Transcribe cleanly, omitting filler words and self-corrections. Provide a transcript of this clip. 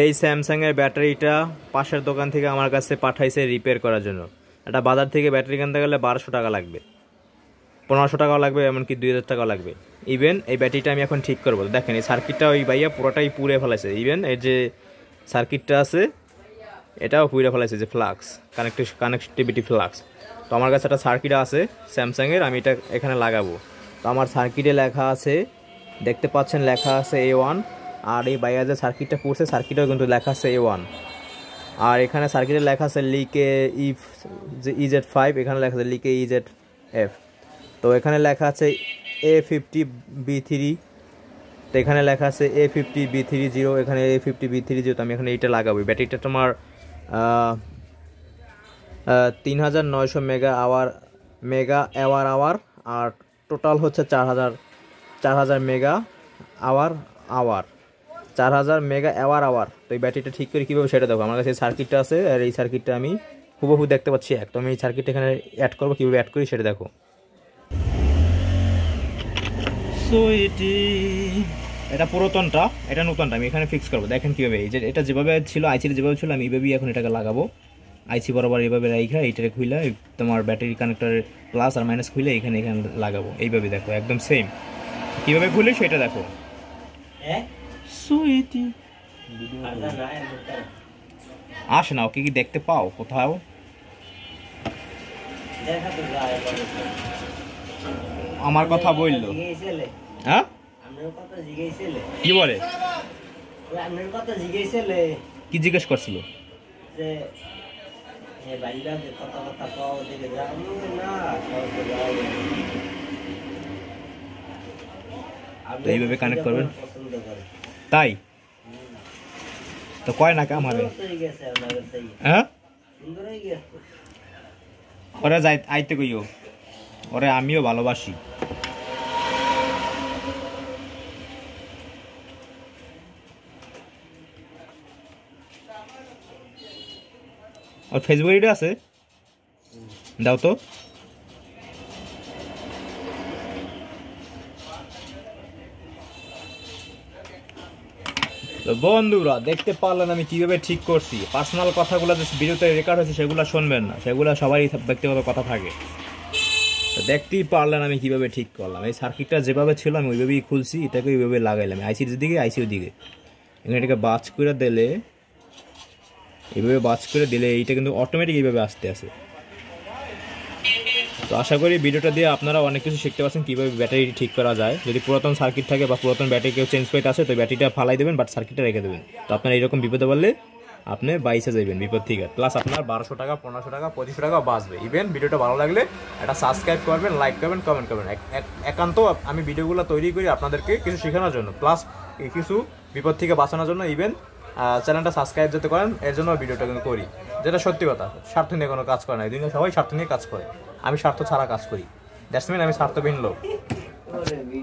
এই স্যামসাং এর ব্যাটারিটা পাশের দোকান থেকে আমার কাছে পাঠাইছে রিপেয়ার করার জন্য। এটা বাজার থেকে ব্যাটারি কিনতে গেলে 1200 টাকা লাগবে, 1500 টাকাও লাগবে, এমনকি 2000 টাকাও লাগবে। ইভেন এই ব্যাটারিটা আমি এখন ঠিক করবো। দেখেন এই সার্কিটটা ওই ভাইয়া পুরোটাই পুড়ে ফেলাইছে। ইভেন এর যে সার্কিটটা আছে এটাও পুড়ে ফেলাইছে, যে ফ্লাক্স কানেক্টিভিটি ফ্লাক্স। তো আমার কাছে একটা সার্কিট আছে স্যামসাংয়ের, আমি এটা এখানে লাগাবো। তো আমার সার্কিটে লেখা আছে, দেখতে পাচ্ছেন লেখা আছে A1। আর এই বাইরে যে সার্কিটটা পড়ছে সার্কিটেও কিন্তু লেখা আছে A1। আর এখানে সার্কিটে লেখা আছে লিকে EZ5, এখানে লেখা আছে লিকে EZF। তো এখানে লেখা আছে A50B3, তো এখানে লেখা আছে A50B30, এখানে A50B30। তো আমি এখানে এইটা লাগাবো। ব্যাটারিটা তোমার 3900 মেগা আওয়ার, আর টোটাল হচ্ছে 4000 মেগা আওয়ার 4000 মেগা আওয়ার। তো এই ব্যাটারিটা ঠিক করে কীভাবে সেটা দেখো। আমার কাছে এই সার্কিটটা আছে, আর এই সার্কিটটা আমি হুবহু দেখতে পাচ্ছি এক। তো আমি এই সার্কিটটা এখানে অ্যাড করবো, কীভাবে অ্যাড করি সেটা দেখো। সো এটা পুরাতনটা, এটা নতুনটা আমি এখানে ফিক্স করবো। দেখেন কীভাবে, এই যে এটা যেভাবে ছিল আইসিটা যেভাবে ছিল আমি এইভাবেই এখন এটাকে লাগাবো। আইসি বরাবর এইভাবে রাইখা এইটারে খুইলা তোমার ব্যাটারি কানেক্টরের প্লাস আর মাইনাস খুইলে এখানে লাগাবো। এইভাবে দেখো, একদম সেম কীভাবে খুলে সেটা দেখো। আসে না, ওকে কি দেখতে পাও কোথাও? আমার কথা বললো, হ্যাঁ কি বলে, কি জিজ্ঞেস করছিল? এইভাবে কানেক্ট করবেন তাই তো কয় না আমার, হ্যাঁ ওরা যাই আইতে কইও, ওরে আমিও ভালোবাসি। ওর ফেসবুক আইডি আছে, দাও তো। বন্ধুরা দেখতে পারলেন আমি কিভাবে ঠিক করছি। পার্সোনাল কথাগুলো যে ভিডিওতে রেকর্ড হয়েছে সেগুলো শুনবেন না, সেগুলো সবারই ব্যক্তিগত কথা থাকে। তো দেখতেই পারলেন আমি কিভাবে ঠিক করলাম। এই সার্কিটটা যেভাবে ছিল আমি ওইভাবেই খুলছি, এটাকে ওইভাবে লাগাইলাম আইসির দিকে, আইসির দিকে। এখানে এটাকে বাজ করে দিলে, এইভাবে বাজ করে দিলে এইটা কিন্তু অটোমেটিক এইভাবে আসতে আসে। তো আশা করি ভিডিওটা দিয়ে আপনারা অনেক কিছু শিখতে পারছেন কীভাবে ব্যাটারি ঠিক করা যায়। যদি পুরাতন সার্কিট থাকে বা পুরাতন ব্যাটারি কেউ চেঞ্জ করতে আসে তো ব্যাটারিটা ফালাই দেবেন, বাট সার্কিটটা রেখে দেবেন। তো আপনার এইরকম বিপদে বললে আপনি বাইসে যাবেন বিপদ থেকে, প্লাস আপনার 1200 টাকা 1500 টাকা 2500 টাকা বাঁচবে। ইভেন ভিডিওটা ভালো লাগলে একটা সাবস্ক্রাইব করবেন, লাইক করবেন, কমেন্ট করবেন। একান্ত আমি ভিডিওগুলো তৈরি করি আপনাদেরকে কিছু শেখানোর জন্য, প্লাস কিছু বিপদ থেকে বাঁচানোর জন্য। ইভেন চ্যানেলটা সাবস্ক্রাইব যাতে করেন এর জন্য ভিডিওটা কিন্তু করি, যেটা সত্যি কথা। স্বার্থ নিয়ে কোনো কাজ করে না, এই দুনিয়া সবাই স্বার্থ নিয়ে কাজ করে, আমি স্বার্থ ছাড়া কাজ করি। দ্যাটস মিন আমি স্বার্থহীন লোক।